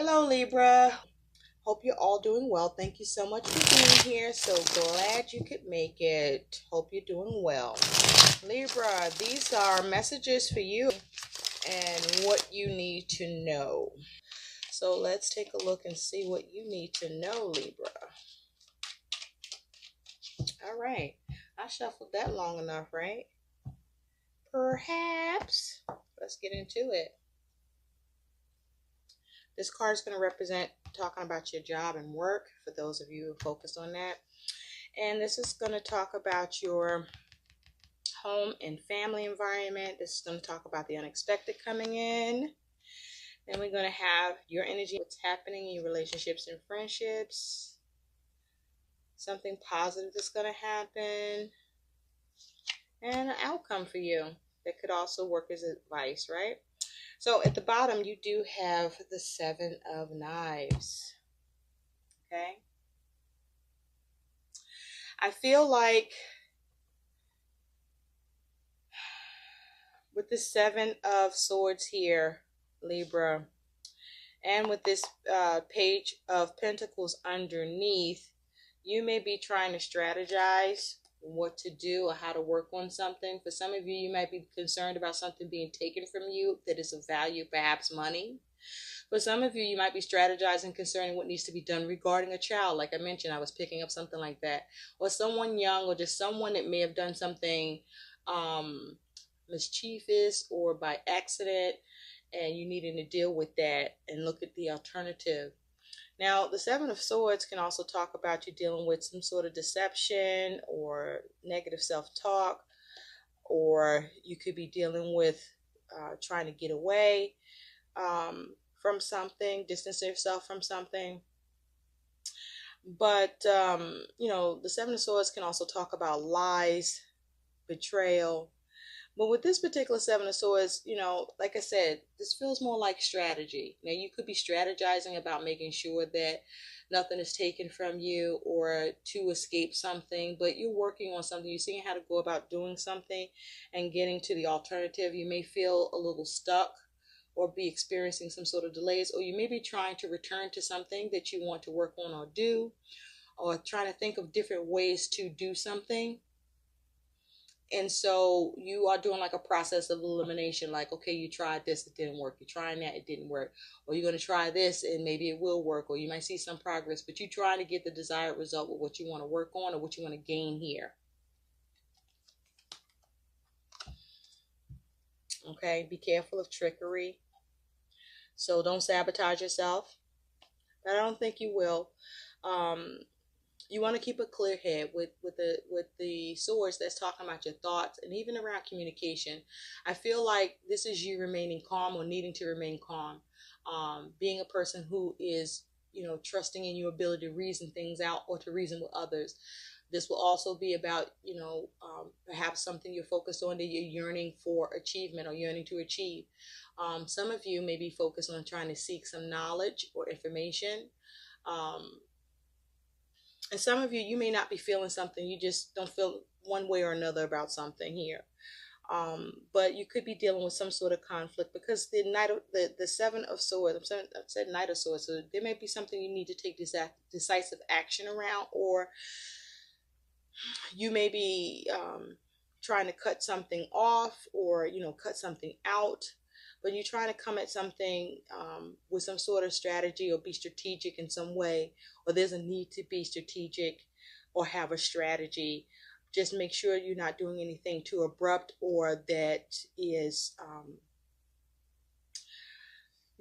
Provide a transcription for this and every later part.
Hello, Libra. Hope you're all doing well. Thank you so much for being here. So glad you could make it. Hope you're doing well. Libra, these are messages for you and what you need to know. So let's take a look and see what you need to know, Libra. All right. I shuffled that long enough, right? Perhaps. Let's get into it. This card is going to represent talking about your job and work for those of you who focus on that. And this is going to talk about your home and family environment. This is going to talk about the unexpected coming in. Then we're going to have your energy, what's happening in your relationships and friendships. Something positive that's going to happen. And an outcome for you that could also work as advice, right? So at the bottom, you do have the 7 of Knives. Okay? I feel like with the 7 of Swords here, Libra, and with this Page of Pentacles underneath, you may be trying to strategize what to do or how to work on something. For some of you, you might be concerned about something being taken from you that is of value, perhaps money. For some of you, you might be strategizing concerning what needs to be done regarding a child. Like I mentioned, I was picking up something like that. Or someone young, or just someone that may have done something mischievous or by accident, and you needing to deal with that and look at the alternative. Now, the 7 of Swords can also talk about you dealing with some sort of deception or negative self-talk, or you could be dealing with trying to get away from something, distance yourself from something. But, the 7 of Swords can also talk about lies, betrayal. But with this particular 7 of Swords, like I said, this feels more like strategy. Now, you could be strategizing about making sure that nothing is taken from you or to escape something, but you're working on something. You're seeing how to go about doing something and getting to the alternative. You may feel a little stuck or be experiencing some sort of delays, or you may be trying to return to something that you want to work on or do, or trying to think of different ways to do something. And so you are doing like a process of elimination. Like, okay, you tried this, it didn't work. You're trying that, it didn't work. Or you're going to try this and maybe it will work. Or you might see some progress, but you're trying to get the desired result with what you want to work on or what you want to gain here. Okay, be careful of trickery. So don't sabotage yourself. But I don't think you will. You want to keep a clear head with the Swords. That's talking about your thoughts and even around communication. I feel like this is you remaining calm or needing to remain calm. Being a person who is, trusting in your ability to reason things out or to reason with others. This will also be about, perhaps something you're focused on that you're yearning for achievement or yearning to achieve. Some of you may be focused on trying to seek some knowledge or information. And some of you, you may not be feeling something. You just don't feel one way or another about something here. But you could be dealing with some sort of conflict because the 7 of Swords, I said Knight of Swords, so there may be something you need to take decisive action around, or you may be trying to cut something off or, cut something out. But you're trying to come at something with some sort of strategy or be strategic in some way, or there's a need to be strategic or have a strategy. Just make sure you're not doing anything too abrupt or that is,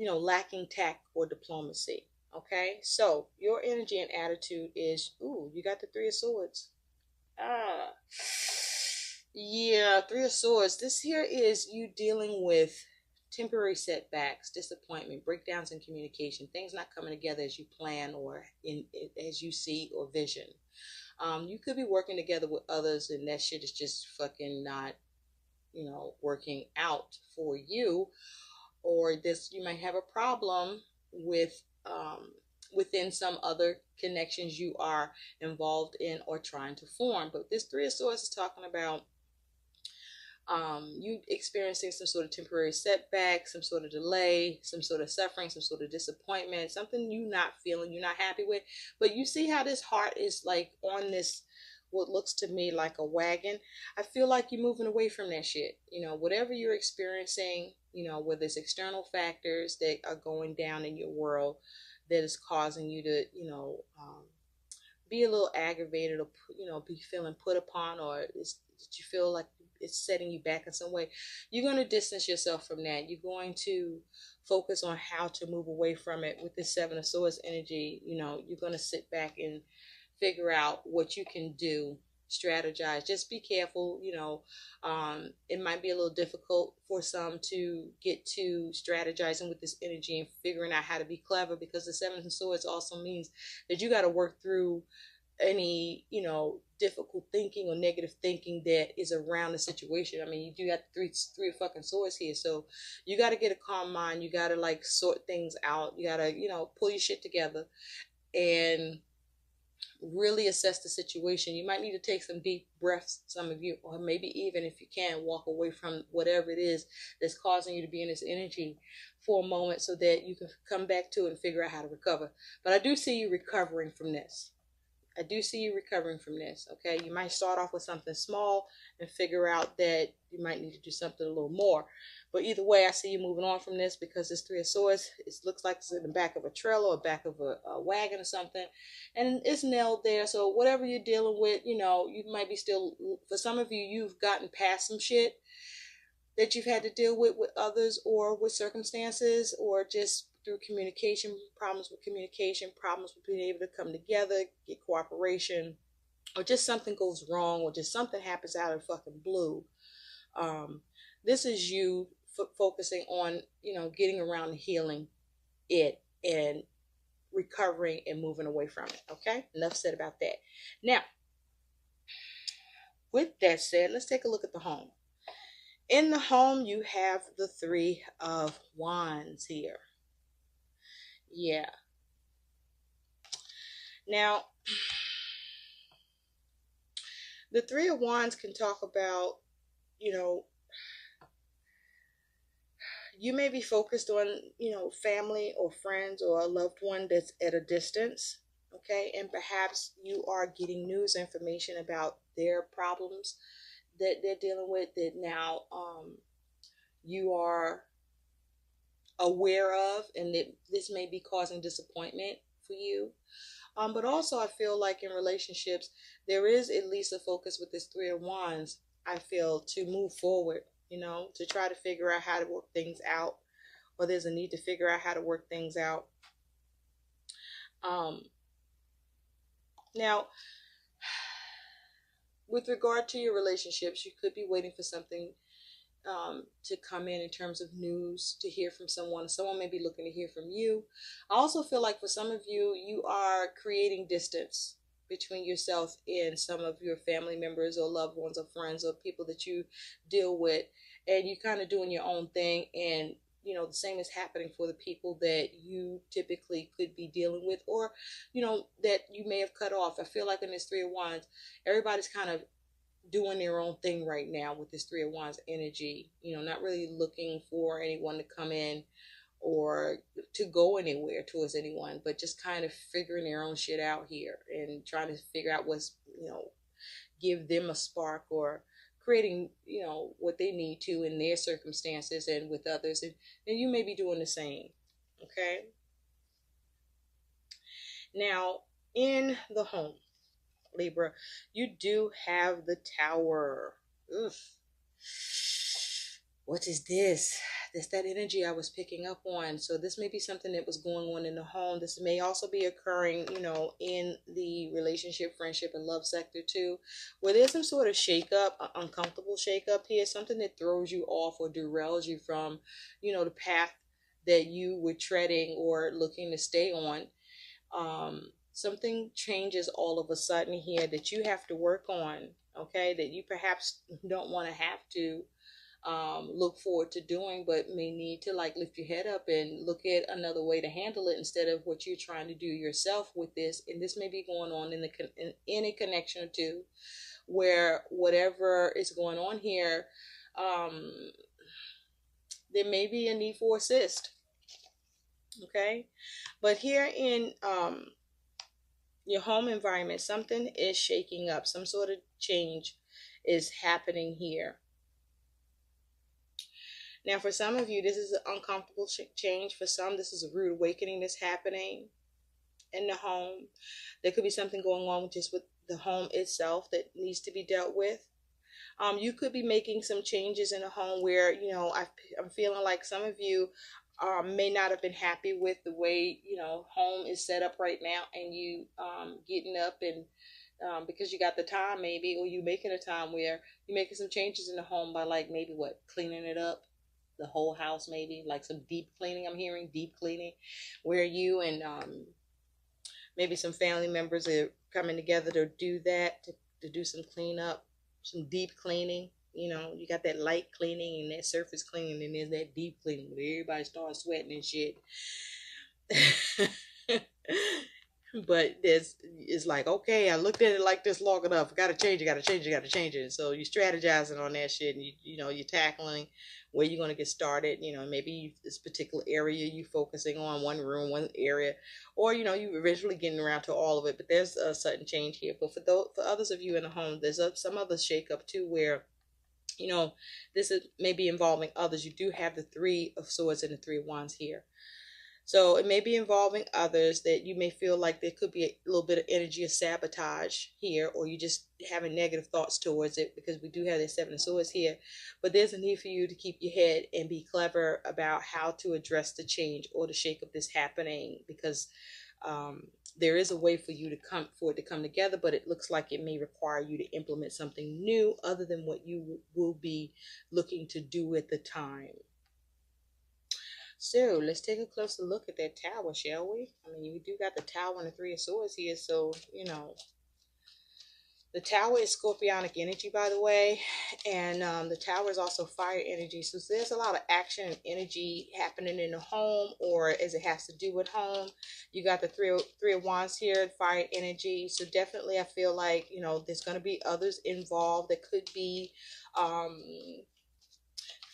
lacking tact or diplomacy. Okay, so your energy and attitude is, you got the 3 of Swords. Yeah, 3 of Swords. This here is you dealing with temporary setbacks, disappointment, breakdowns in communication, things not coming together as you plan or as you see or vision. You could be working together with others and that shit is just fucking not, working out for you. Or you might have a problem with within some other connections you are involved in or trying to form. But this 3 of Swords is talking about You experiencing some sort of temporary setback, some sort of delay, some sort of suffering, some sort of disappointment, something you not feeling, you're not happy with. But you see how this heart is like on this, what looks to me like a wagon. I feel like you're moving away from that shit. Whatever you're experiencing, whether it's external factors that are going down in your world that is causing you to, be a little aggravated, or be feeling put upon, or that you feel like it's setting you back in some way, you're going to distance yourself from that. You're going to focus on how to move away from it. With this Seven of Swords energy, you're going to sit back and figure out what you can do, strategize. Just be careful. It might be a little difficult for some to get to strategizing with this energy and figuring out how to be clever, because the Seven of Swords also means that you got to work through any difficult thinking or negative thinking that is around the situation. I mean, you do have three of fucking swords here, so you got to get a calm mind. You got to like sort things out. You got to pull your shit together and really assess the situation. You might need to take some deep breaths, some of you, or maybe even, if you can, walk away from whatever it is that's causing you to be in this energy for a moment, so that you can come back to it and figure out how to recover. But I do see you recovering from this. I do see you recovering from this, okay? You might start off with something small and figure out that you might need to do something a little more. But either way, I see you moving on from this, because this Three of Swords, it looks like it's in the back of a trailer or back of a wagon or something. And it's nailed there. So whatever you're dealing with, you might be still, for some of you, you've gotten past some shit that you've had to deal with others, or with circumstances, or just through communication, problems with being able to come together, get cooperation, or just something goes wrong, or just something happens out of fucking blue. This is you focusing on, getting around and healing it and recovering and moving away from it. Okay, enough said about that. Now, with that said, let's take a look at the home. In the home, you have the Three of Wands here. Yeah. Now, the Three of Wands can talk about, you may be focused on, family or friends or a loved one that's at a distance, okay? And perhaps you are getting news information about their problems that they're dealing with, that now you are aware of, and that this may be causing disappointment for you. But also, I feel like in relationships, there is at least a focus with this Three of Wands, I feel, to move forward, to try to figure out how to work things out, or there's a need to figure out how to work things out. Now, with regard to your relationships, you could be waiting for something to come in terms of news, to hear from someone. Someone may be looking to hear from you. I also feel like for some of you, you are creating distance between yourself and some of your family members or loved ones or friends or people that you deal with, and you're kind of doing your own thing. And the same is happening for the people that you typically could be dealing with, or that you may have cut off. I feel like in this Three of Wands, everybody's kind of doing their own thing right now with this Three of Wands energy, not really looking for anyone to come in or to go anywhere towards anyone, but just kind of figuring their own shit out here and trying to figure out what's, give them a spark, or creating, what they need to in their circumstances and with others. And you may be doing the same. Okay. Now, in the home, Libra, you do have the Tower. Ugh. What is this? That's that energy I was picking up on. So this may be something that was going on in the home. This may also be occurring, in the relationship, friendship, and love sector too, where there's some sort of shakeup, uncomfortable shakeup here, something that throws you off or derails you from, the path that you were treading or looking to stay on. Something changes all of a sudden here that you have to work on, okay, that you perhaps don't want to have to look forward to doing, but may need to like lift your head up and look at another way to handle it instead of what you're trying to do yourself with this. And this may be going on in a connection or two, where whatever is going on here, there may be a need for assist. Okay, but here in your home environment, something is shaking up. Some sort of change is happening here. Now, for some of you, this is an uncomfortable change. For some, this is a rude awakening that's happening in the home. There could be something going on just with the home itself that needs to be dealt with. You could be making some changes in a home where, you know, I'm feeling like some of you may not have been happy with the way, you know, home is set up right now, and you getting up and because you got the time maybe, or you making a time where you're making some changes in the home by like maybe what, cleaning it up, the whole house, maybe like some deep cleaning. I'm hearing deep cleaning where you and maybe some family members are coming together to do that, to do some cleanup, some deep cleaning. You know, you got that light cleaning and that surface cleaning, and there's that deep cleaning where everybody starts sweating and shit. But it's like, okay, I looked at it like this long enough. Gotta change it, gotta change it, gotta change it. So you're strategizing on that shit, and you know, you're tackling where you're gonna get started. You know, maybe this particular area you focusing on, one room, one area, or you know, you eventually getting around to all of it. But there's a sudden change here. But for others of you in the home, there's some other shakeup too, where you know, this is maybe involving others. You do have the Three of Swords and the Three of Wands here. So it may be involving others that you may feel like there could be a little bit of energy of sabotage here, or you just having negative thoughts towards it, because we do have the Seven of Swords here. But there's a need for you to keep your head and be clever about how to address the change or the shakeup that's happening, because there is a way for it to come together, but it looks like it may require you to implement something new other than what you will be looking to do at the time. So let's take a closer look at that tower, shall we? I mean, we do got the tower and the Three of Swords here, so, you know, the tower is scorpionic energy, by the way, and the tower is also fire energy. So there's a lot of action and energy happening in the home, or as it has to do with home. You got the three of Wands here, fire energy. So definitely I feel like, you know, there's going to be others involved that could be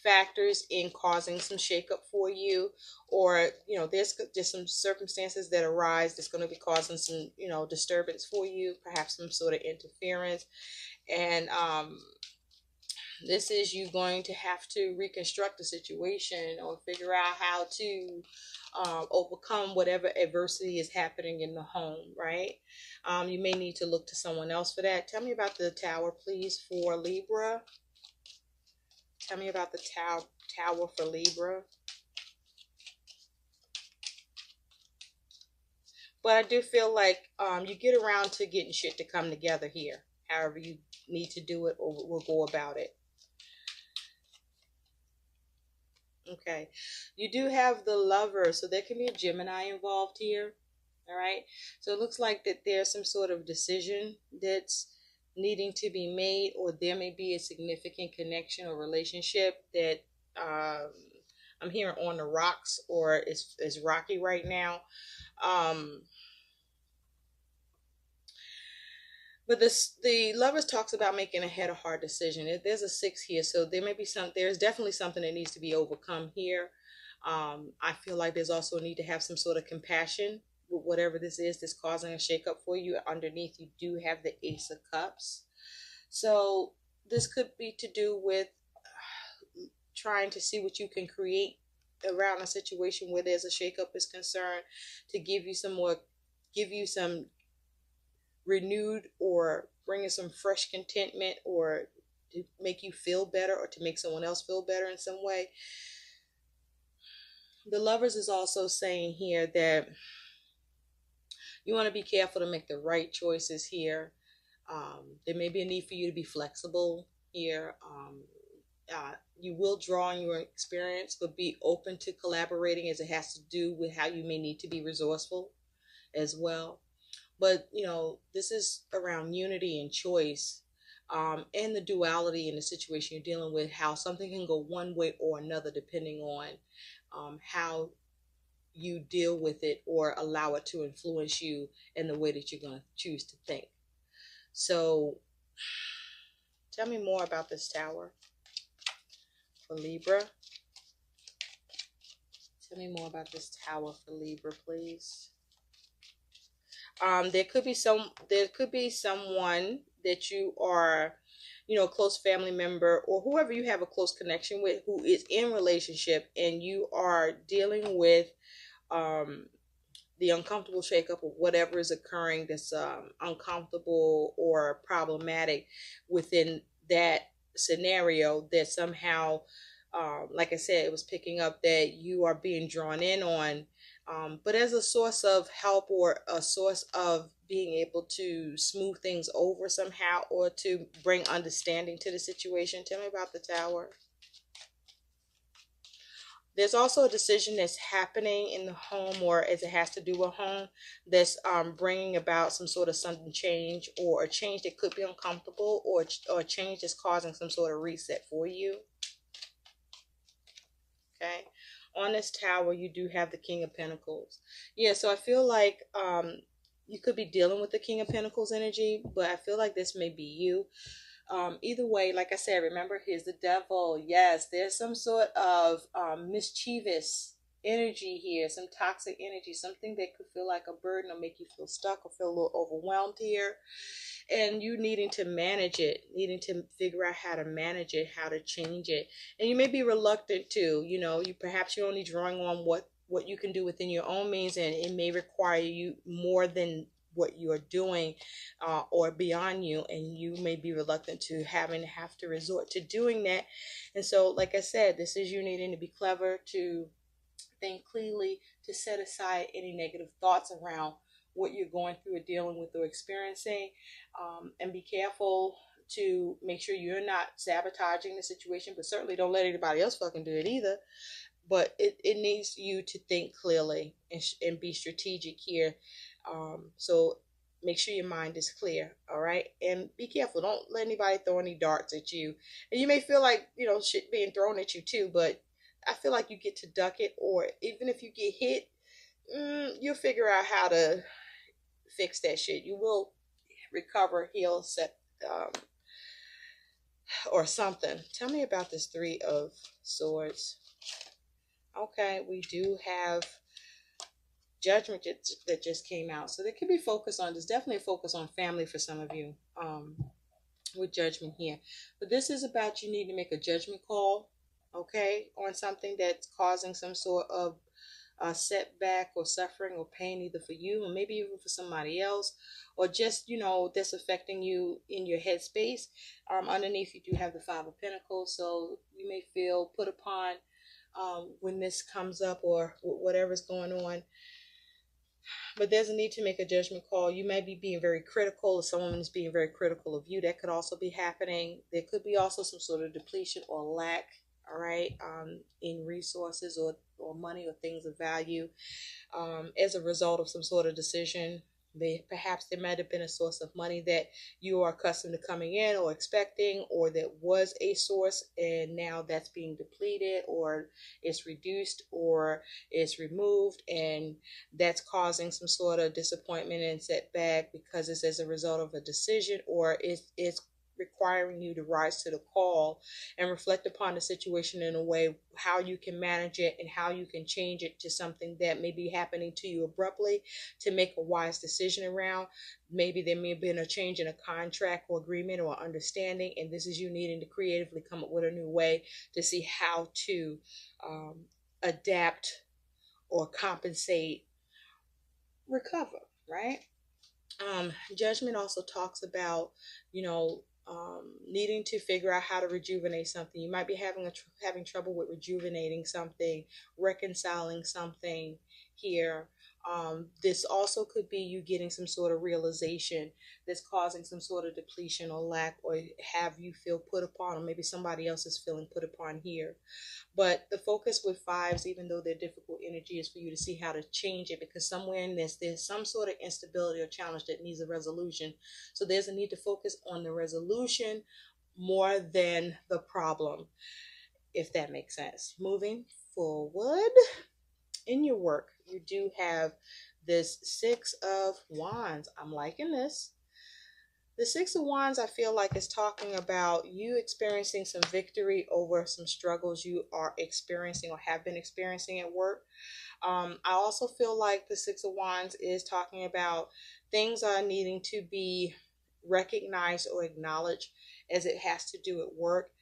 factors in causing some shakeup for you, or you know, there's just some circumstances that arise that's going to be causing some, you know, disturbance for you, perhaps some sort of interference, and this is you going to have to reconstruct the situation or figure out how to overcome whatever adversity is happening in the home, right? You may need to look to someone else for that. Tell me about the tower, please, for Libra. Tell me about the tower for Libra. But I do feel like you get around to getting shit to come together here. However you need to do it, or will go about it. Okay. You do have the Lover, so there can be a Gemini involved here. All right. So it looks like that there's some sort of decision that's needing to be made, or there may be a significant connection or relationship that I'm hearing on the rocks, or is rocky right now. But the Lovers talks about making a head or heart decision. There's a 6 here, so there's definitely something that needs to be overcome here. I feel like there's also a need to have some sort of compassion with whatever this is that's causing a shakeup for you. Underneath, you do have the Ace of Cups. So this could be to do with trying to see what you can create around a situation where there's a shakeup is concerned, to give you some renewed, or bringing some fresh contentment, or to make you feel better, or to make someone else feel better in some way. The Lovers is also saying here that you want to be careful to make the right choices here. There may be a need for you to be flexible here. You will draw on your experience, but be open to collaborating, as it has to do with how you may need to be resourceful as well. But, you know, this is around unity and choice, and the duality in the situation you're dealing with, how something can go one way or another depending on how you deal with it, or allow it to influence you in the way that you're going to choose to think. So tell me more about this tower. for Libra. Tell me more about this Tower for Libra, please. There could be someone that you are, a close family member or whoever you have a close connection with who is in relationship, and you are dealing with the uncomfortable shakeup of whatever is occurring that's uncomfortable or problematic within that scenario, that somehow, like I said, it was picking up that you are being drawn in on, but as a source of help or a source of being able to smooth things over somehow or to bring understanding to the situation. Tell me about the Tower. There's also a decision that's happening in the home, or as it has to do with home, that's bringing about some sort of sudden change, or a change that could be uncomfortable, or a change that's causing some sort of reset for you. Okay. On this Tower, you do have the King of Pentacles. Yeah, so I feel like you could be dealing with the King of Pentacles energy, but I feel like this may be you. Either way, like I said, remember, here's the Devil. Yes, there's some sort of mischievous energy here, some toxic energy, something that could feel like a burden or make you feel stuck or feel a little overwhelmed here. And you needing to manage it, needing to figure out how to manage it, how to change it. And you may be reluctant to, perhaps you're only drawing on what you can do within your own means, and it may require you more than what you're doing or beyond you, and you may be reluctant to have to resort to doing that. And so, like I said, this is you needing to be clever, to think clearly, to set aside any negative thoughts around what you're going through or dealing with or experiencing, and be careful to make sure you're not sabotaging the situation, but certainly don't let anybody else fucking do it either. But it needs you to think clearly and be strategic here. So make sure your mind is clear, all right? And be careful. Don't let anybody throw any darts at you. And you may feel like, shit being thrown at you too, but I feel like you get to duck it, or even if you get hit, you'll figure out how to fix that shit. You will recover, heal, set, or something. Tell me about this Three of Swords. Okay, we do have Judgment that just came out. So there could be focus on, there's definitely a focus on family for some of you with Judgment here. But this is about you need to make a judgment call, okay, on something that's causing some sort of setback or suffering or pain, either for you or maybe even for somebody else, or just, that's affecting you in your headspace. Underneath, you do have the Five of Pentacles. So you may feel put upon when this comes up, or whatever's going on. But there's a need to make a judgment call. You may be being very critical, or someone is being very critical of you. That could also be happening. There could be also some sort of depletion or lack, all right, in resources or money or things of value as a result of some sort of decision. Perhaps there might have been a source of money that you are accustomed to coming in or expecting, or that was a source, and now that's being depleted, or it's reduced, or it's removed, and that's causing some sort of disappointment and setback because it's as a result of a decision, or it's requiring you to rise to the call and reflect upon the situation in a way how you can manage it and how you can change it to something that may be happening to you abruptly, to make a wise decision around. Maybe there may have been a change in a contract or agreement or understanding, and this is you needing to creatively come up with a new way to see how to adapt or compensate, recover, right? Judgment also talks about, needing to figure out how to rejuvenate something. You might be having trouble with rejuvenating something, reconciling something here. This also could be you getting some sort of realization that's causing some sort of depletion or lack, or have you feel put upon, or maybe somebody else is feeling put upon here. But the focus with fives, even though they're difficult energy, is for you to see how to change it, because somewhere in this, there's some sort of instability or challenge that needs a resolution. So there's a need to focus on the resolution more than the problem, if that makes sense. Moving forward in your work, you do have this Six of Wands. I'm liking this. The Six of Wands, I feel like, is talking about you experiencing some victory over some struggles you are experiencing or have been experiencing at work. I also feel like the Six of Wands is talking about things are needing to be recognized or acknowledged as it has to do at work,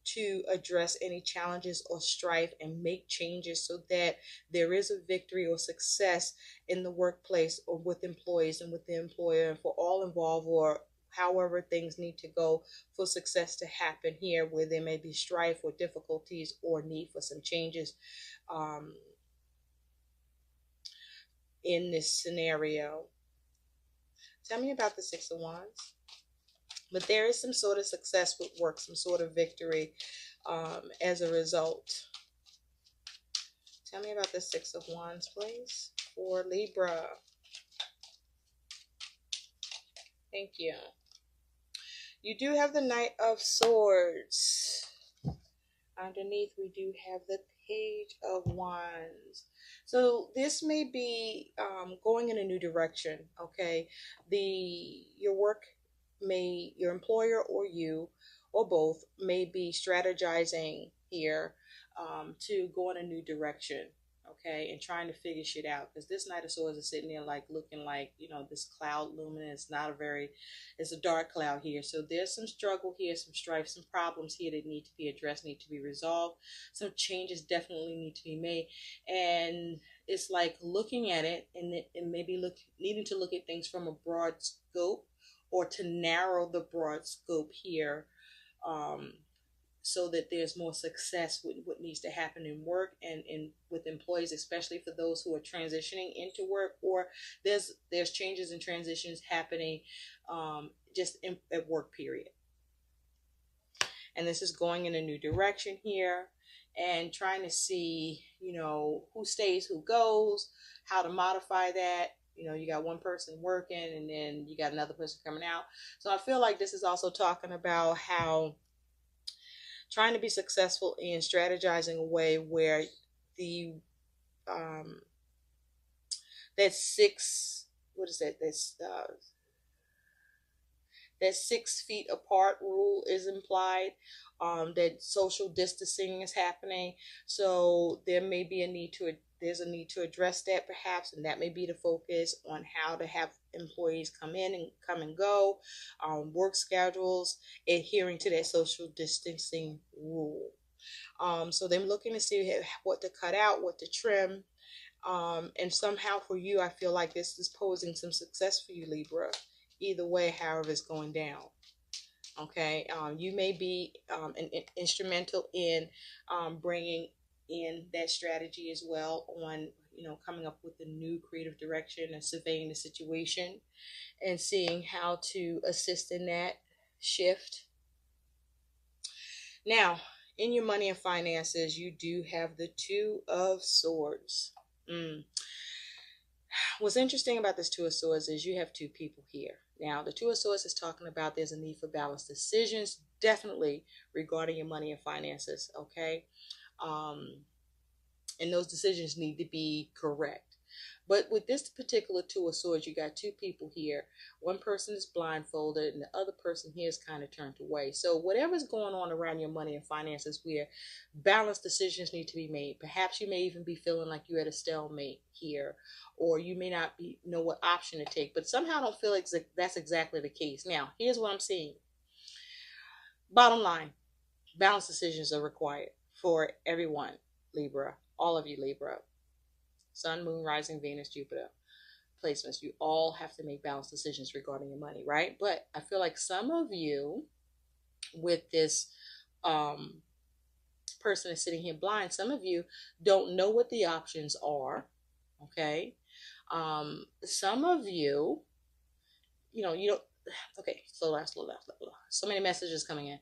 to address any challenges or strife and make changes so that there is a victory or success in the workplace or with employees and with the employer and for all involved, or however things need to go for success to happen here where there may be strife or difficulties or need for some changes in this scenario. Tell me about the Six of Wands. But there is some sort of success with work, some sort of victory as a result. Tell me about the Six of Wands, please, for Libra. Thank you. You do have the Knight of Swords. Underneath, we do have the Page of Wands. So this may be going in a new direction, okay? Your work your employer or you or both may be strategizing here to go in a new direction, okay, and trying to figure shit out, because this Knight of Swords is sitting there like looking like, you know, this cloud looming. It's a dark cloud here. So there's some struggle here, some strife, some problems here that need to be addressed, need to be resolved. Some changes definitely need to be made, and it's like looking at it and maybe needing to look at things from a broad scope, or to narrow the broad scope here, so that there's more success with what needs to happen in work and with employees, especially for those who are transitioning into work, or there's changes and transitions happening just at work, period. And this is going in a new direction here, and trying to see, you know, who stays, who goes, how to modify that. You know, you got one person working and then you got another person coming out. So I feel like this is also talking about how trying to be successful in strategizing a way where the that 6 feet apart rule is implied, that social distancing is happening. So there's a need to address that perhaps, and that may be the focus on how to have employees come in and come and go, work schedules, adhering to that social distancing rule. So they're looking to see what to cut out, what to trim. And somehow for you, I feel like this is posing some success for you, Libra. Either way, however it's going down. Okay, you may be instrumental in bringing in that strategy as well on, you know, coming up with a new creative direction and surveying the situation and seeing how to assist in that shift. Now, in your money and finances, you do have the Two of Swords. What's interesting about this Two of Swords is you have two people here. Now, the Two of Swords is talking about there's a need for balanced decisions, definitely regarding your money and finances, okay? And those decisions need to be correct. But with this particular Two of Swords, you got two people here. One person is blindfolded and the other person here is kind of turned away. So whatever's going on around your money and finances, where balanced decisions need to be made. Perhaps you may even be feeling like you're at a stalemate here, or you may not know what option to take, but somehow I don't feel like that's exactly the case. Now, here's what I'm seeing. Bottom line, balanced decisions are required for everyone, Libra, all of you, Libra. Sun, Moon, Rising, Venus, Jupiter placements. You all have to make balanced decisions regarding your money, right? But I feel like some of you, with this person is sitting here blind, some of you don't know what the options are, okay? Some of you, you don't, okay, slow down. So many messages coming in.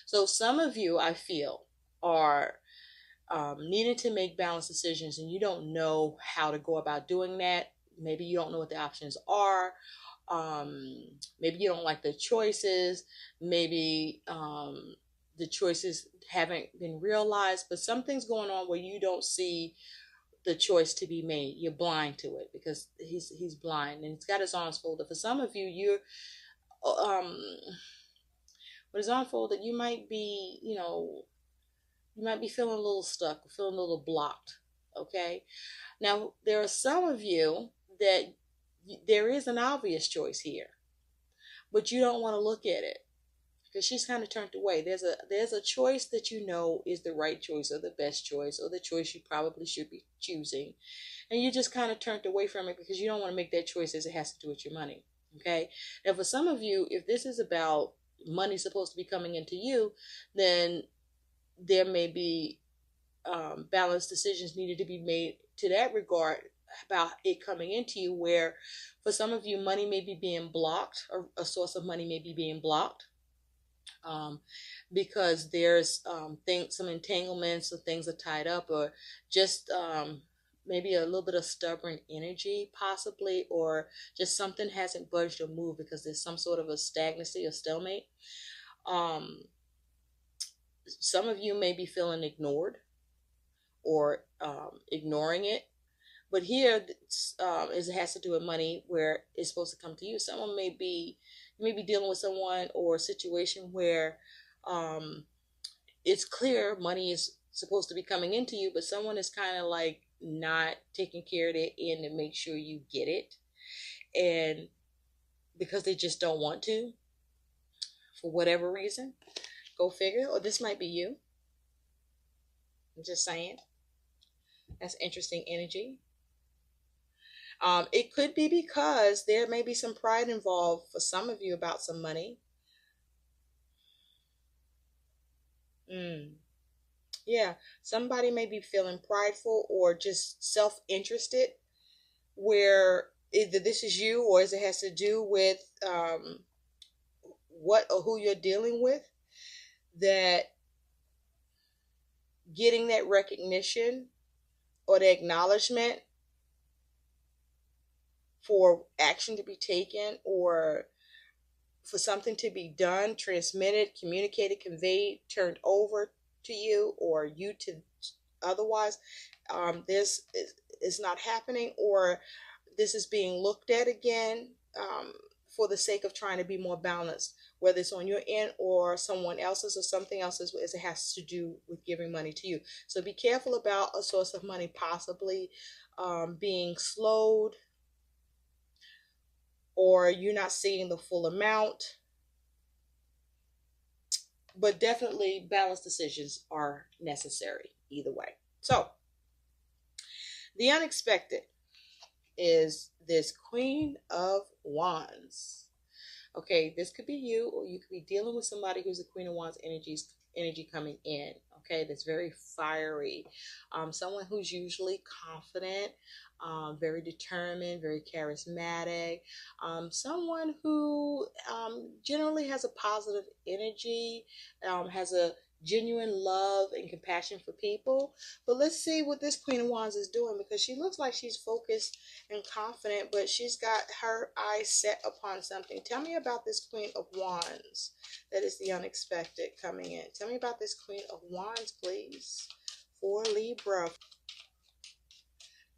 So some of you, I feel, are needing to make balanced decisions and you don't know how to go about doing that. Maybe you don't know what the options are. Maybe you don't like the choices. Maybe the choices haven't been realized, but something's going on where you don't see the choice to be made. You're blind to it because he's blind and he's got his arms folded. For some of you, what is unfolded, you might be, you might be feeling a little stuck, feeling a little blocked. Okay. Now, there are some of you that there is an obvious choice here, but you don't want to look at it because she's kind of turned away. There's a choice that you know is the right choice or the best choice or the choice you probably should be choosing, and you just kind of turned away from it because you don't want to make that choice as it has to do with your money. Okay. Now, for some of you, if this is about money supposed to be coming into you, then there may be balanced decisions needed to be made to that regard about it coming into you, where for some of you money may be being blocked, or a source of money may be being blocked, because there's some entanglements or things are tied up, or just maybe a little bit of stubborn energy possibly, or just something hasn't budged or moved because there's some sort of a stagnancy or stalemate. Some of you may be feeling ignored or ignoring it. But here, it has to do with money, where it's supposed to come to you. You may be dealing with someone or a situation where it's clear money is supposed to be coming into you, but someone is kind of like not taking care of their end to make sure you get it. And because they just don't want to, for whatever reason, go figure. Or this might be you. I'm just saying. That's interesting energy. It could be because there may be some pride involved for some of you about some money. Yeah, somebody may be feeling prideful or just self-interested, where either this is you or it has to do with what or who you're dealing with, that getting that recognition or the acknowledgement for action to be taken, or for something to be done, transmitted, communicated, conveyed, turned over to you, or you to otherwise, this is not happening, or this is being looked at again, for the sake of trying to be more balanced, whether it's on your end or someone else's or something else's, as it has to do with giving money to you. So be careful about a source of money possibly being slowed, or you're not seeing the full amount. But definitely balanced decisions are necessary either way. So the unexpected is this Queen of Wands. Okay, this could be you, or you could be dealing with somebody who's a Queen of Wands energy coming in. Okay, that's very fiery. Someone who's usually confident, very determined, very charismatic. Someone who generally has a positive energy, has a genuine love and compassion for people. But let's see what this Queen of Wands is doing, because she looks like she's focused and confident, but she's got her eyes set upon something. Tell me about this Queen of Wands. That is the unexpected coming in. Tell me about this Queen of Wands, please, for Libra.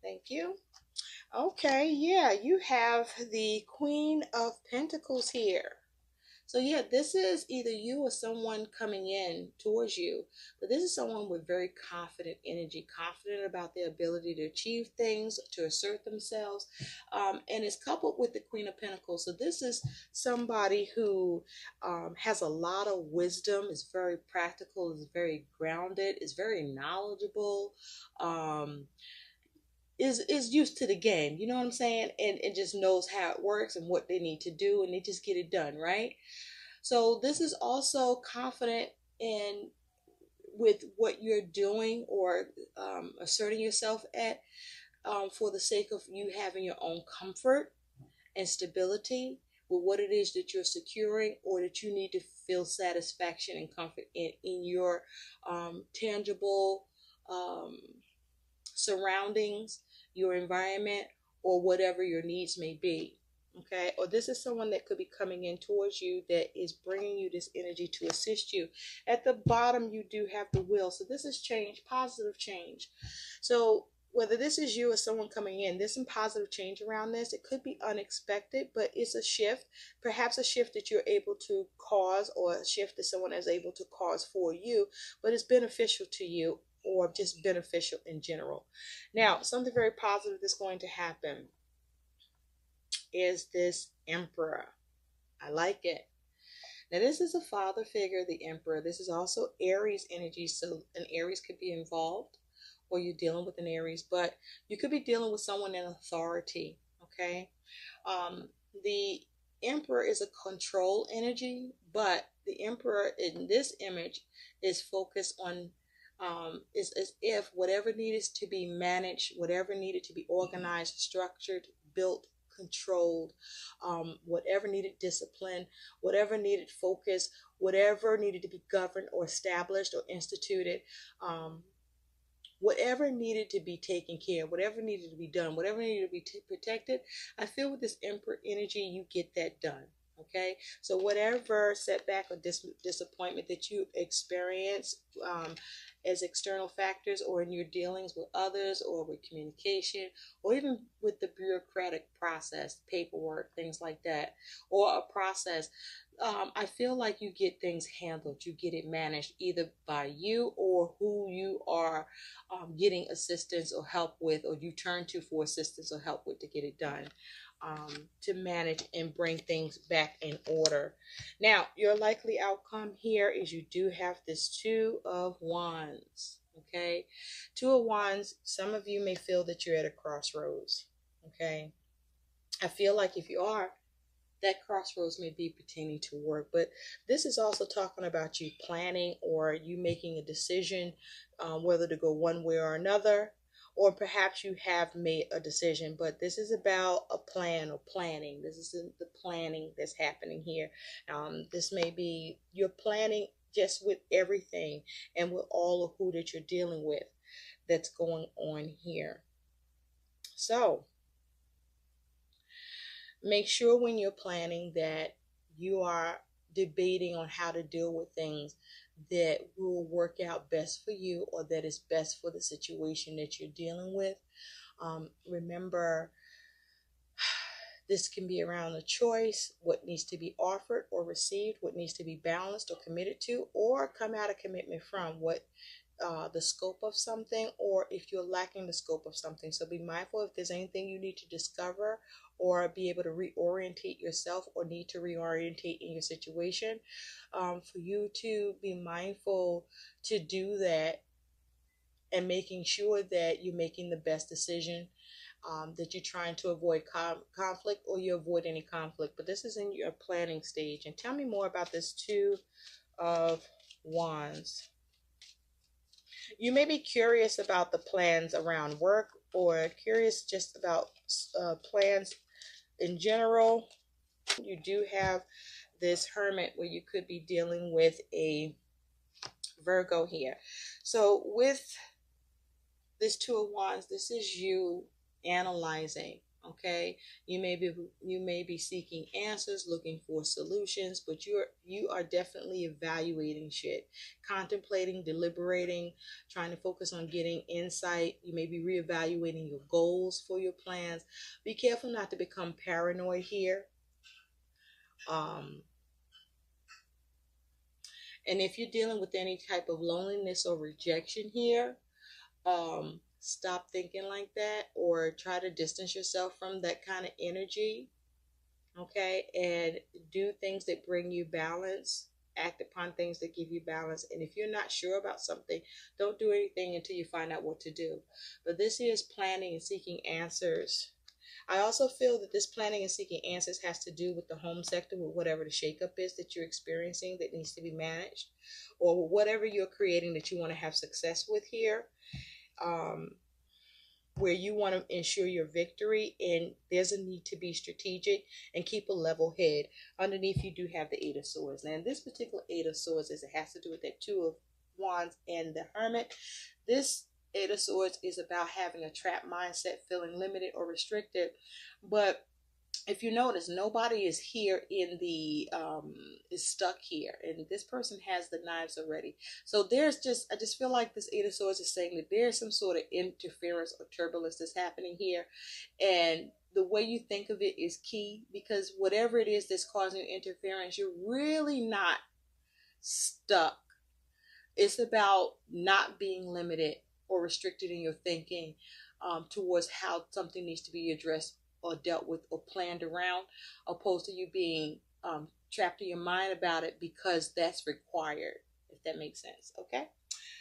Thank you. Okay, yeah, you have the Queen of Pentacles here. So yeah, this is either you or someone coming in towards you, but this is someone with very confident energy, confident about their ability to achieve things, to assert themselves, and it's coupled with the Queen of Pentacles. So this is somebody who has a lot of wisdom, is very practical, is very grounded, is very knowledgeable, is used to the game, you know what I'm saying, and just knows how it works and what they need to do, and they just get it done, right? So this is also confident in with what you're doing, or asserting yourself at, for the sake of you having your own comfort and stability with what it is that you're securing, or that you need to feel satisfaction and comfort in your tangible surroundings, your environment, or whatever your needs may be. Okay, or this is someone that could be coming in towards you that is bringing you this energy to assist you. At the bottom, you do have the Wheel. So this is change, positive change. So whether this is you or someone coming in, there's some positive change around this. It could be unexpected, but it's a shift, perhaps a shift that you're able to cause, or a shift that someone is able to cause for you, but it's beneficial to you, or just beneficial in general. Now, something very positive that's going to happen is this Emperor. I like it. Now, this is a father figure, the Emperor. This is also Aries energy, so an Aries could be involved, or you're dealing with an Aries, but you could be dealing with someone in authority, okay? The Emperor is a control energy, but the Emperor in this image is focused on, is as if whatever needed to be managed, whatever needed to be organized, structured, built, controlled, whatever needed discipline, whatever needed focus, whatever needed to be governed or established or instituted, whatever needed to be taken care of, whatever needed to be done, whatever needed to be protected, I feel with this Emperor energy, you get that done. Okay, so whatever setback or disappointment that you experience as external factors, or in your dealings with others, or with communication, or even with the bureaucratic process, paperwork, things like that, or a process, I feel like you get things handled, you get it managed either by you or who you are getting assistance or help with, or you turn to for assistance or help with to get it done. To manage and bring things back in order. Now, your likely outcome here is you do have this Two of Wands. Okay, Two of Wands, some of you may feel that you're at a crossroads. Okay, I feel like if you are, that crossroads may be pertaining to work, but this is also talking about you planning, or you making a decision whether to go one way or another, or perhaps you have made a decision, but this is about a plan or planning. This is the planning that's happening here. This may be you're planning just with everything and with all of who that you're dealing with that's going on here. So make sure when you're planning that you are debating on how to deal with things that will work out best for you, or that is best for the situation that you're dealing with. Remember, this can be around a choice, what needs to be offered or received, what needs to be balanced or committed to, or come out of commitment from what the scope of something, or if you're lacking the scope of something. So be mindful if there's anything you need to discover, or be able to reorientate yourself, or need to reorientate in your situation, for you to be mindful to do that, and making sure that you're making the best decision, that you're trying to avoid conflict, or you avoid any conflict. But this is in your planning stage. And tell me more about this Two of Wands. You may be curious about the plans around work, or curious just about plans in general. You do have this Hermit, where you could be dealing with a Virgo here. So with this Two of Wands, this is you analyzing. Okay, you may be seeking answers, looking for solutions, but you are definitely evaluating shit, contemplating, deliberating, trying to focus on getting insight. You may be reevaluating your goals for your plans. Be careful not to become paranoid here. And if you're dealing with any type of loneliness or rejection here, stop thinking like that, or try to distance yourself from that kind of energy. Okay, and do things that bring you balance. Act upon things that give you balance. And if you're not sure about something, don't do anything until you find out what to do. But this is planning and seeking answers. I also feel that this planning and seeking answers has to do with the home sector, with whatever the shakeup is that you're experiencing that needs to be managed, or whatever you're creating that you want to have success with here. Where you want to ensure your victory, and there's a need to be strategic and keep a level head. Underneath, you do have the Eight of Swords. Now, in this particular Eight of Swords, it has to do with that Two of Wands and the Hermit. This Eight of Swords is about having a trapped mindset, feeling limited or restricted, but if you notice, nobody is here in the is stuck here, and this person has the knives already. So there's just, I just feel like this Eight of Swords is saying that there's some sort of interference or turbulence that's happening here, and the way you think of it is key, because whatever it is that's causing interference, you're really not stuck. It's about not being limited or restricted in your thinking towards how something needs to be addressed or dealt with or planned around, opposed to you being trapped in your mind about it because that's required, if that makes sense. Okay,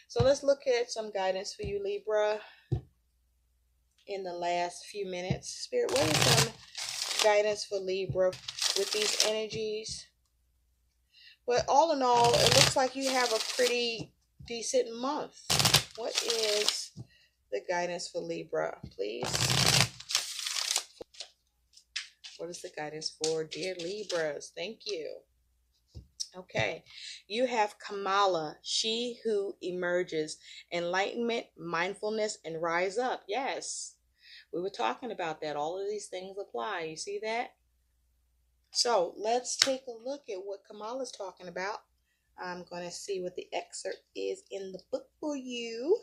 so let's look at some guidance for you, Libra, in the last few minutes. Spirit, what is some guidance for Libra with these energies? But all in all, it looks like you have a pretty decent month. What is the guidance for Libra, please? What is the guidance for dear Libras? Thank you. Okay, you have Kamala, she who emerges, enlightenment, mindfulness, and rise up. Yes, we were talking about that. All of these things apply. You see that? So let's take a look at what Kamala's talking about. I'm going to see what the excerpt is in the book for you,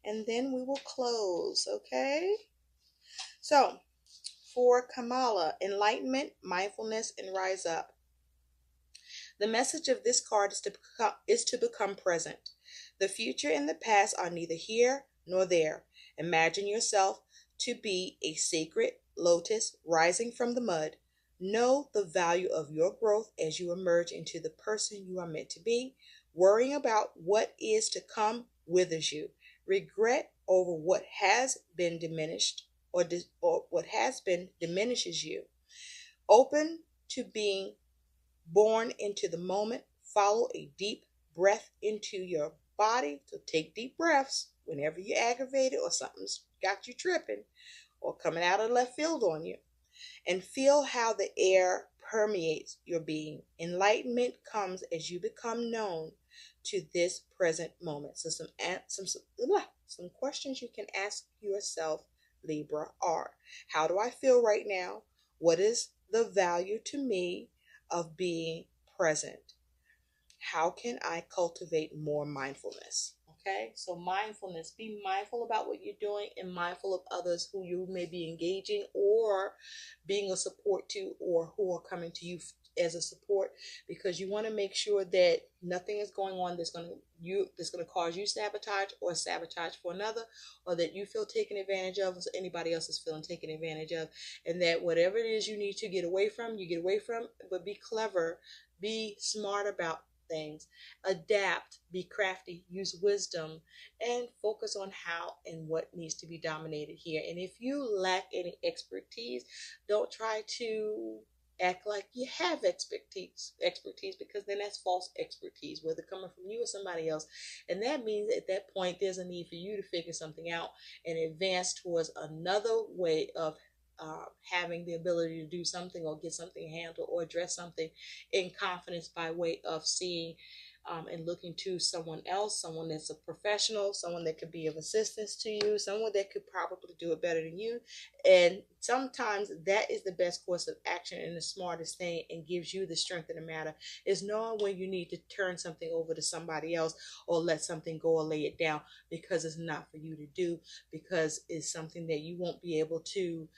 and then we will close, okay? So, for Kamala, enlightenment, mindfulness, and rise up. The message of this card is to become present. The future and the past are neither here nor there. Imagine yourself to be a sacred lotus rising from the mud. Know the value of your growth as you emerge into the person you are meant to be. Worrying about what is to come withers you. Regret over what has been diminished or what has been diminishes you. Open to being born into the moment. Follow a deep breath into your body. So take deep breaths whenever you're aggravated or something's got you tripping or coming out of left field on you. And feel how the air permeates your being. Enlightenment comes as you become known to this present moment. So some questions you can ask yourself, Libra, are: how do I feel right now? What is the value to me of being present? How can I cultivate more mindfulness? Okay, so mindfulness, be mindful about what you're doing and mindful of others who you may be engaging or being a support to, or who are coming to you as a support, because you want to make sure that nothing is going on that's going to cause you sabotage or sabotage for another, or that you feel taken advantage of, or anybody else is feeling taken advantage of, and that whatever it is you need to get away from, you get away from. But be clever, be smart about things, adapt, be crafty, use wisdom, and focus on how and what needs to be dominated here. And if you lack any expertise, don't try to act like you have expertise, because then that's false expertise, whether coming from you or somebody else. And that means at that point there's a need for you to figure something out and advance towards another way of having the ability to do something or get something handled or address something in confidence, by way of seeing and looking to someone else, someone that's a professional, someone that could be of assistance to you, someone that could probably do it better than you. And sometimes that is the best course of action and the smartest thing, and gives you the strength of the matter, is knowing when you need to turn something over to somebody else or let something go or lay it down because it's not for you to do, because it's something that you won't be able to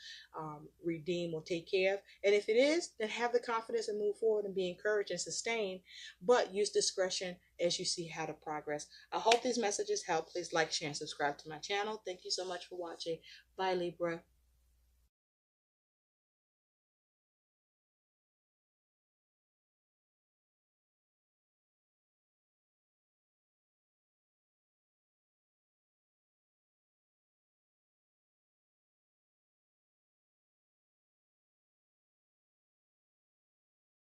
redeem or take care of. And if it is, then have the confidence and move forward and be encouraged and sustained, but use discretion as you see how to progress. I hope these messages help. Please like, share, and subscribe to my channel. Thank you so much for watching. Bye, Libra.